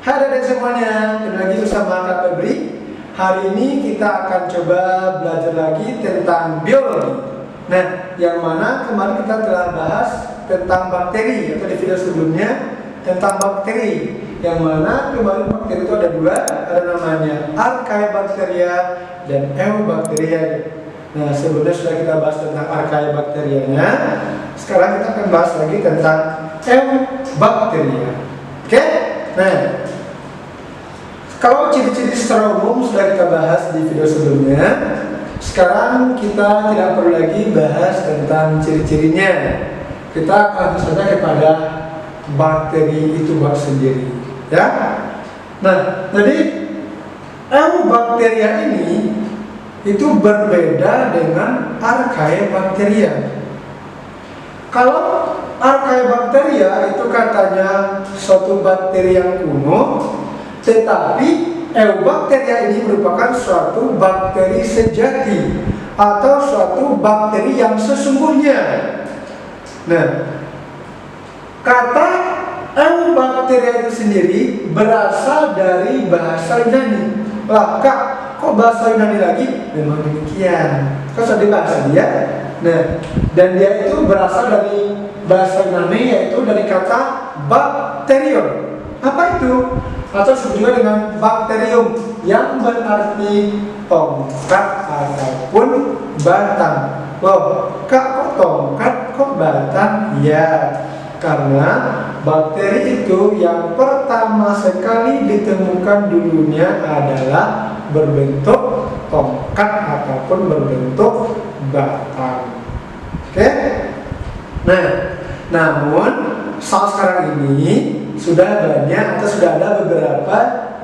Hai adik semuanya, kembali lagi bersama Kak Febri. Hari ini kita akan coba belajar lagi tentang biologi. Nah, yang mana kemarin kita telah bahas tentang bakteri, atau di video sebelumnya tentang bakteri. Yang mana kemarin bakteri itu ada dua, ada namanya Archaebacteria dan Eubacteria. Nah, sebelumnya sudah kita bahas tentang Archaebacterianya. Sekarang kita akan bahas lagi tentang Eubacteria. Oke? Nah, kalau ciri-ciri secara umum sudah kita bahas di video sebelumnya. Sekarang kita tidak perlu lagi bahas tentang ciri-cirinya. Kita akan saja kepada bakteri itu sendiri, ya. Nah, jadi Eubacteria ini itu berbeda dengan Archaebacteria. Kalau Archaebacteria itu katanya suatu bakteri yang kuno, tetapi Eubacteria ini merupakan suatu bakteri sejati atau suatu bakteri yang sesungguhnya. Nah, kata Eubacteria itu sendiri berasal dari bahasa Yunani. Lah, Kak, kok bahasa Yunani lagi? Memang demikian. Kan sudah dibahas dia. Nah, dan dia itu berasal dari bahasa Yunani, yaitu dari kata bakterion. Apa itu? Atau disebut juga dengan bakterium, yang berarti tongkat ataupun batang. Loh, Kak, kok tongkat, kok batang? Ya, karena bakteri itu yang pertama sekali ditemukan dulunya adalah berbentuk tongkat ataupun berbentuk batang. Oke? Nah, namun saat sekarang ini sudah banyak atau sudah ada beberapa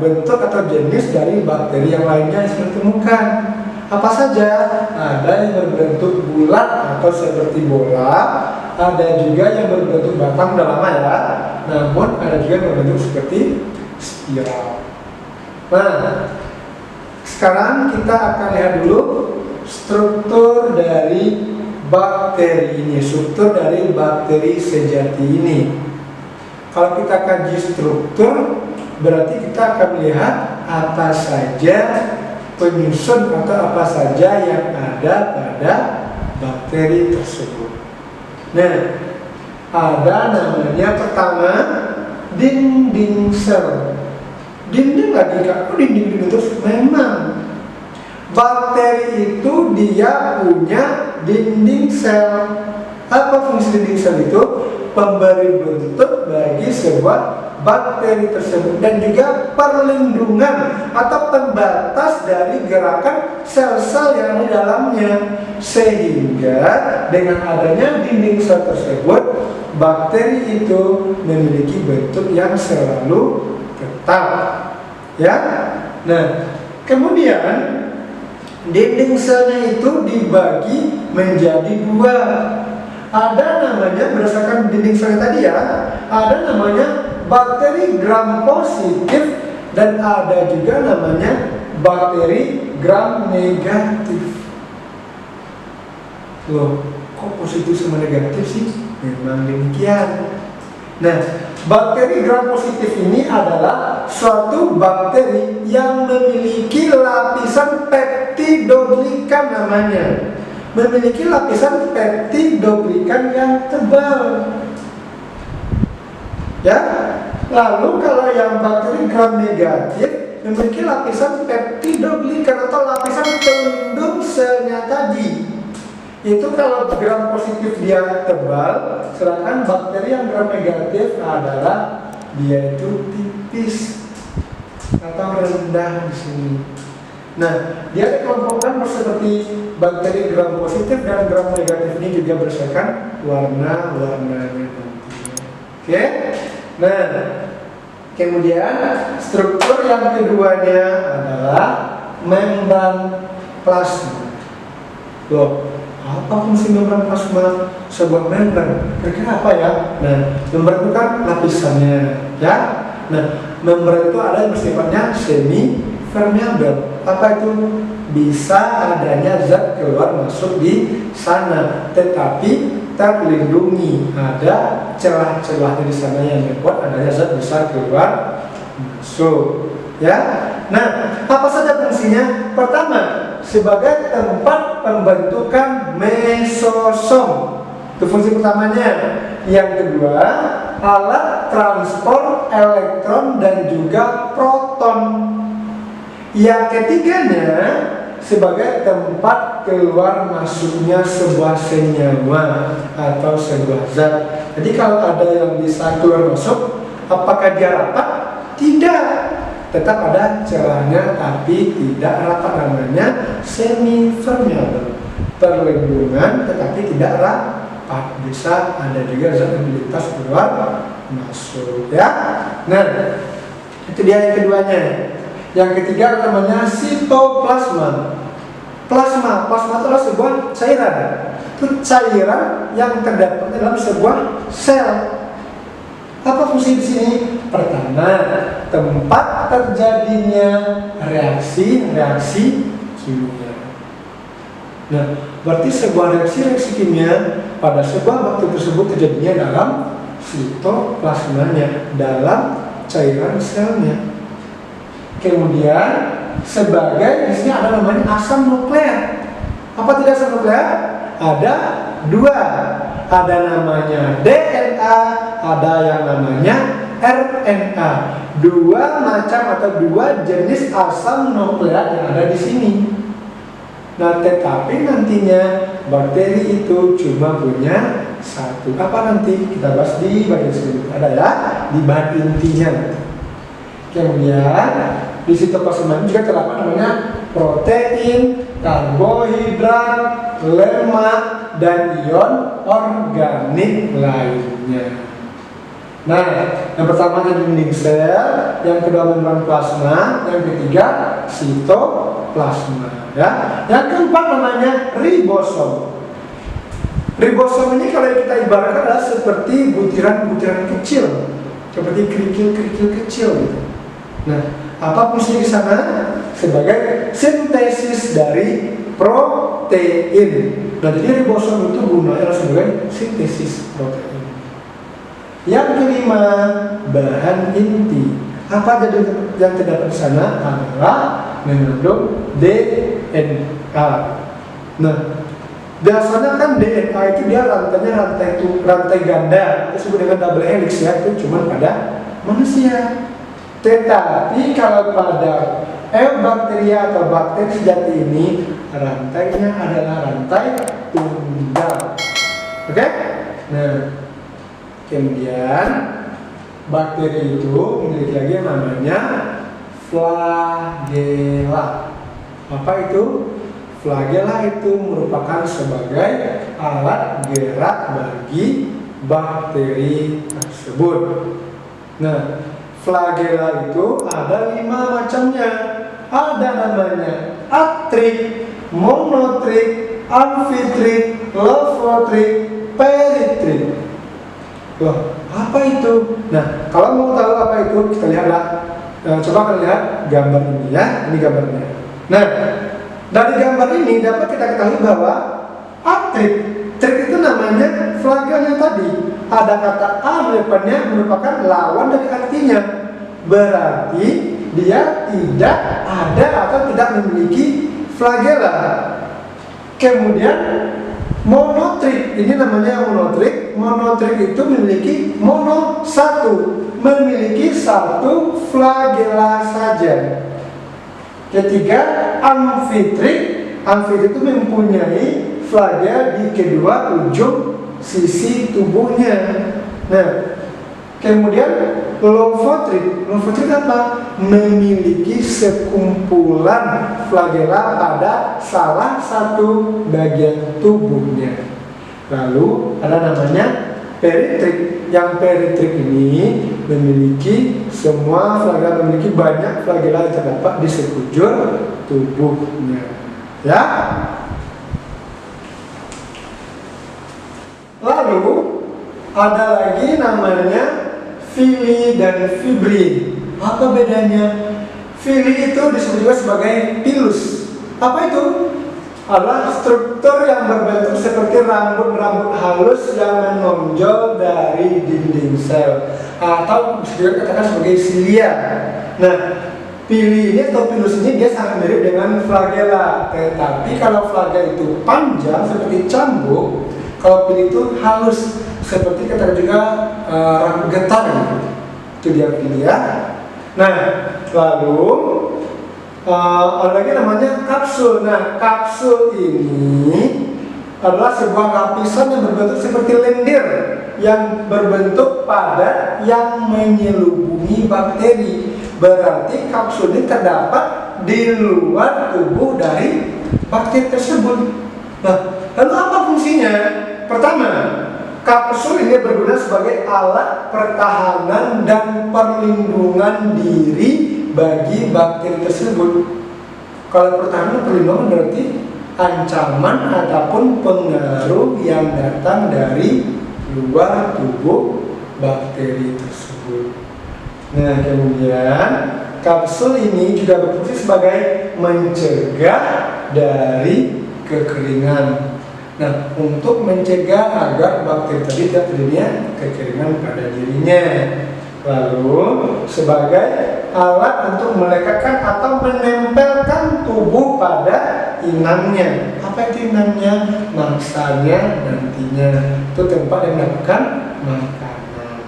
bentuk atau jenis dari bakteri yang lainnya yang sudah ditemukan. Apa saja? Ada yang berbentuk bulat atau seperti bola, ada juga yang berbentuk batang, udah lama ya. Namun ada juga yang berbentuk seperti spiral. Nah, sekarang kita akan lihat dulu struktur dari bakteri ini, struktur dari bakteri sejati ini. Kalau kita kaji struktur, berarti kita akan melihat apa saja penyusun atau apa saja yang ada pada bakteri tersebut. Nah, ada namanya pertama dinding sel. Dinding lagi, Kak, kok dinding terus? Memang bakteri itu dia punya dinding sel. Apa fungsi dinding sel itu? Pemberi bentuk bagi sebuah bakteri tersebut dan juga perlindungan atau pembatas dari gerakan sel-sel yang di dalamnya, sehingga dengan adanya dinding sel tersebut bakteri itu memiliki bentuk yang selalu tetap, ya. Nah, kemudian dinding selnya itu dibagi menjadi dua. Ada namanya, berdasarkan dinding sel tadi ya, ada namanya bakteri gram positif dan ada juga namanya bakteri gram negatif. Loh, kok positif sama negatif sih? Memang demikian. Nah, bakteri gram positif ini adalah suatu bakteri yang memiliki lapisan peptidoglikan namanya. Memiliki lapisan peptidoglikan yang tebal. Ya. Lalu kalau yang bakteri gram negatif memiliki lapisan peptidoglikan atau lapisan pelindung selnya tadi. Itu kalau gram positif dia tebal, sedangkan bakteri yang gram negatif adalah dia itu tipis atau rendah di sini. Nah, dia dikelompokkan seperti bakteri gram positif dan gram negatif ini juga berdasarkan warna-warnanya nantinya. Oke? Nah, kemudian struktur yang keduanya adalah membran plasma. Loh, apa fungsi membran plasma? Sebuah membran, kira-kira apa ya? Nah, membran itu kan lapisannya, ya. Nah, membran itu ada yang bersifatnya semi permeabel. Apa itu? Bisa adanya zat keluar masuk di sana, tetapi terlindungi. Ada celah-celah di sana yang membuat adanya zat besar keluar masuk. Ya, nah apa saja fungsinya? Pertama, sebagai tempat pembentukan mesosom, itu fungsi pertamanya. Yang kedua, alat transport elektron dan juga proton. Yang ketiganya, sebagai tempat keluar masuknya sebuah senyawa atau sebuah zat. Jadi kalau ada yang bisa keluar masuk, apakah dia rapat? Tidak, tetap ada celahnya tapi tidak rapat, namanya semi permeable, perlindungan tetapi tidak rapat. Bisa ada juga zat yang melintas keluar masuk, ya. Nah, itu dia yang keduanya. Yang ketiga namanya sitoplasma. Plasma itu adalah sebuah cairan. Itu cairan yang terdapat dalam sebuah sel. Apa fungsi di sini? Pertama, tempat terjadinya reaksi kimia. Nah, berarti sebuah reaksi kimia pada sebuah bakteri tersebut terjadinya dalam sitoplasmanya, dalam cairan selnya. Kemudian sebagai di sini ada namanya asam nukleat. Apa tidak asam nukleat? Ada dua. Ada namanya DNA, ada yang namanya RNA. Dua macam atau dua jenis asam nukleat yang ada di sini. Nah, tetapi nantinya bakteri itu cuma punya satu. Apa nanti kita bahas di bagian selanjutnya, ada ya di bahan intinya. Kemudian di sitoplasma juga terdapat namanya protein, karbohidrat, lemak, dan ion organik lainnya. Nah, yang pertama dinding sel, yang kedua membran plasma, yang ketiga sitoplasma. Ya, yang keempat namanya ribosom. Ribosom ini kalau kita ibaratkan adalah seperti butiran-butiran kecil, seperti kerikil-kerikil kecil gitu. Nah, apa fungsinya di sana? Sebagai sintesis dari protein. Nah, jadi ribosom itu gunanya sebagai sintesis protein. Yang kelima, bahan inti. Apa jadi yang terdapat di sana adalah mengandung DNA. Nah, biasanya kan DNA itu dia rantainya rantai ganda, disebut dengan double helix ya, itu cuma pada manusia. Tetapi kalau pada eubakteria atau bakteri sejati ini, rantainya adalah rantai tunggal. Oke? Nah, kemudian bakteri itu memiliki lagi yang namanya flagella. Apa itu? Flagella itu merupakan sebagai alat gerak bagi bakteri tersebut. Nah, flagella itu ada 5 macamnya. Ada namanya atrik, monotrik, amfitrik, leucotrik, peritrik. Loh, apa itu? Nah, kalau mau tahu apa itu, kita lihatlah. Coba kita lihat gambar ini ya. Ini gambarnya. Nah, dari gambar ini dapat kita ketahui bahwa atrik itu namanya flagella tadi. Ada kata A di depannya merupakan lawan dari artinya. Berarti dia tidak ada atau tidak memiliki flagella. Kemudian monotrik, ini namanya monotrik. Monotrik itu memiliki memiliki satu flagella saja. Ketiga, amfitrik itu mempunyai flagella di kedua ujung sisi tubuhnya. Nah, kemudian leucotrik apa? Memiliki sekumpulan flagella pada salah satu bagian tubuhnya. Lalu ada namanya peritrik. Yang peritrik ini memiliki semua flagella, memiliki banyak flagella yang terdapat di sekujur tubuhnya. Ya. Lalu ada lagi namanya fili dan fibrin. Apa bedanya? Fili itu disebut juga sebagai pilus. Apa itu? adalah struktur yang berbentuk seperti rambut-rambut halus yang menonjol dari dinding sel, atau bisa juga dikatakan sebagai silia. Nah, pili ini atau pilus ini dia sangat mirip dengan flagella, tetapi kalau flagella itu panjang seperti cambuk, kalau pili itu halus seperti katakan juga rambut getar. Itu dia pili ya. Nah, lalu ada lagi namanya kapsul. Nah, kapsul ini adalah sebuah lapisan yang berbentuk seperti lendir yang berbentuk padat yang menyelubungi bakteri. Berarti kapsul ini terdapat di luar tubuh dari bakteri tersebut. Nah, lalu apa fungsinya? Pertama, kapsul ini berguna sebagai alat pertahanan dan perlindungan diri bagi bakteri tersebut. Kalau pertahanan perlindungan berarti ancaman ataupun pengaruh yang datang dari luar tubuh bakteri tersebut. Nah, kemudian kapsul ini juga berfungsi sebagai mencegah dari kekeringan. Nah, untuk mencegah agar bakteri tadi tidak terjadinya kekeringan pada dirinya. Lalu sebagai alat untuk melekatkan atau menempelkan tubuh pada inangnya. Apa itu inangnya? Mangsanya nantinya. Itu tempat yang mendapatkan makanan.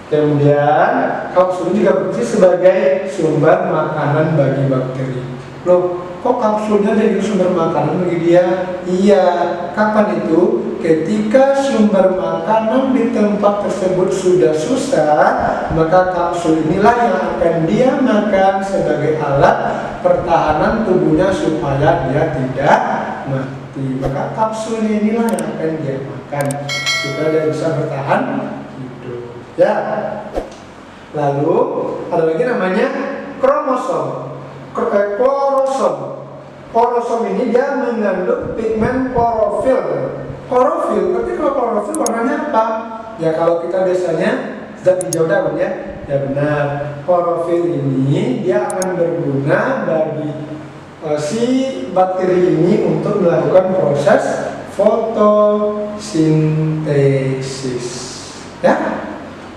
Kemudian kapsul juga berfungsi sebagai sumber makanan bagi bakteri. Loh, kok kapsulnya jadi sumber makanan bagi dia? Iya, kapan itu? Ketika sumber makanan di tempat tersebut sudah susah, maka kapsul inilah yang akan dia makan sebagai alat pertahanan tubuhnya supaya dia tidak mati. Maka kapsul inilah yang akan dia makan supaya dia bisa bertahan hidup. Ya. Lalu ada lagi namanya kromosom. Klorosom ini dia mengandung pigmen klorofil. Klorofil, tapi kalau klorofil warnanya apa? Ya kalau kita biasanya zat hijau daun ya. Ya benar. Klorofil ini dia akan berguna bagi si bakteri ini untuk melakukan proses fotosintesis. Ya.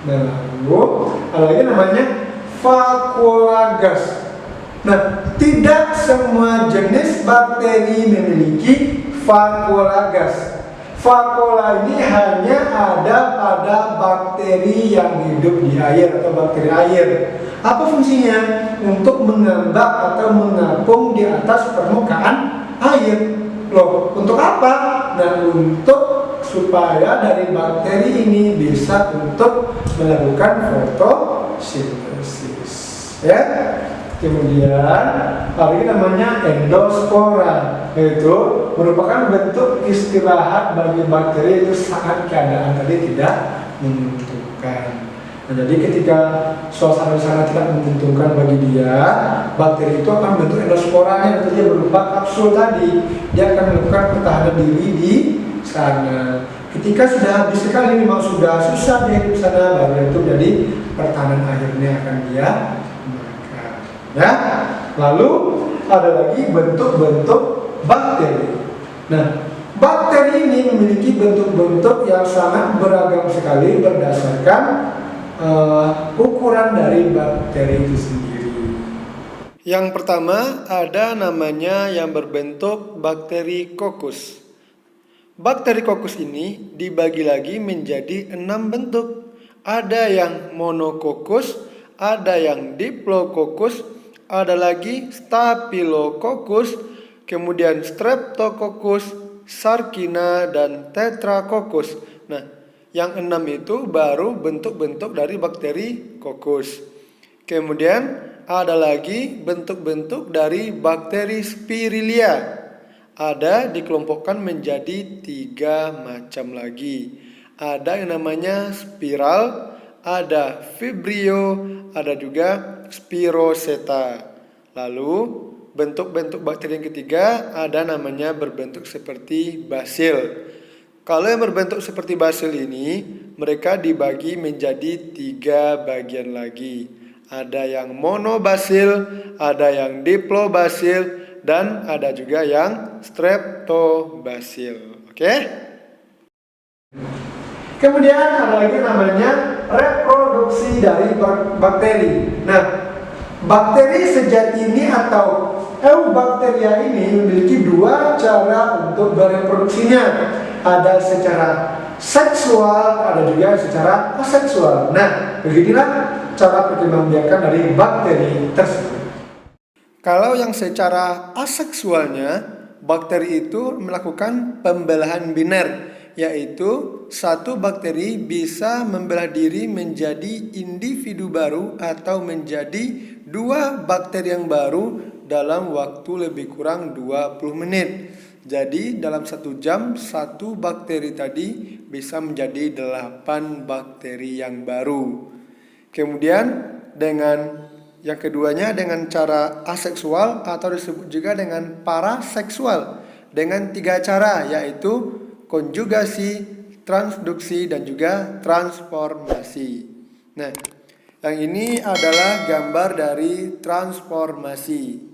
Nah, lalu ada lagi namanya vakulagas. Nah, tidak semua jenis bakteri memiliki vakulagas. Vakula ini hanya ada pada bakteri yang hidup di air atau bakteri air. Apa fungsinya? Untuk mengambang atau mengapung di atas permukaan air. Loh, untuk apa? Nah, untuk supaya dari bakteri ini bisa untuk melakukan fotosintesis. Ya. Kemudian lagi namanya endospora, yaitu merupakan bentuk istirahat bagi bakteri itu saat keadaan tadi tidak menguntungkan. Nah, jadi ketika suasana sana tidak menguntungkan bagi dia, bakteri itu akan bentuk endosporanya, itu dia berupa kapsul tadi. Dia akan melakukan pertahanan diri di sana. Ketika sudah habis sekali, memang sudah susah dia hidup sana, baru itu jadi pertahanan akhirnya akan dia. Ya, lalu ada lagi bentuk-bentuk bakteri. Nah, bakteri ini memiliki bentuk-bentuk yang sangat beragam sekali berdasarkan ukuran dari bakteri itu sendiri. Yang pertama ada namanya yang berbentuk bakteri kokus. Bakteri kokus ini dibagi lagi menjadi 6 bentuk. Ada yang monokokus, ada yang diplokokus, ada lagi staphylococcus, kemudian streptococcus, sarkina, dan tetracoccus. Nah, yang 6 itu baru bentuk-bentuk dari bakteri kokus. Kemudian ada lagi bentuk-bentuk dari bakteri Spirilia. Ada dikelompokkan menjadi 3 macam lagi. Ada yang namanya spiral, ada vibrio, ada juga spiroseta. Lalu bentuk-bentuk bakteri yang ketiga ada namanya berbentuk seperti basil. Kalau yang berbentuk seperti basil ini, mereka dibagi menjadi 3 bagian lagi. Ada yang monobasil, ada yang diplobasil, dan ada juga yang streptobacil. Oke? Kemudian ada lagi namanya reproduksi dari bakteri. Nah, bakteri sejati ini atau eubakteria ini memiliki dua cara untuk bereproduksinya. Ada secara seksual, ada juga secara aseksual. Nah, beginilah cara perkembangbiakan dari bakteri tersebut. Kalau yang secara aseksualnya, bakteri itu melakukan pembelahan biner, yaitu satu bakteri bisa membelah diri menjadi individu baru atau menjadi dua bakteri yang baru dalam waktu lebih kurang 20 menit. Jadi dalam 1 jam, satu bakteri tadi bisa menjadi 8 bakteri yang baru. Kemudian dengan yang keduanya dengan cara aseksual atau disebut juga dengan paraseksual dengan 3 cara, yaitu konjugasi, transduksi, dan juga transformasi. Nah, yang ini adalah gambar dari transformasi.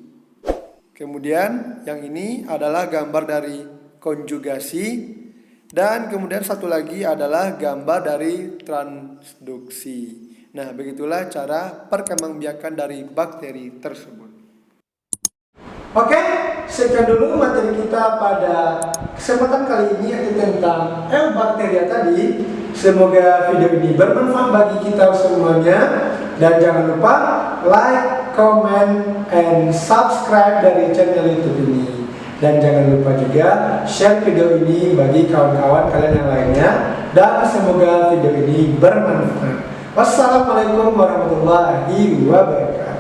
Kemudian yang ini adalah gambar dari konjugasi, dan kemudian satu lagi adalah gambar dari transduksi. Nah, begitulah cara perkembangbiakan dari bakteri tersebut. Oke, sekian dulu materi kita pada kesempatan kali ini, yaitu tentang eubakteria tadi. Semoga video ini bermanfaat bagi kita semuanya. Dan jangan lupa like, comment, and subscribe dari channel YouTube ini. Dan jangan lupa juga share video ini bagi kawan-kawan kalian yang lainnya. Dan semoga video ini bermanfaat. Wassalamualaikum warahmatullahi wabarakatuh.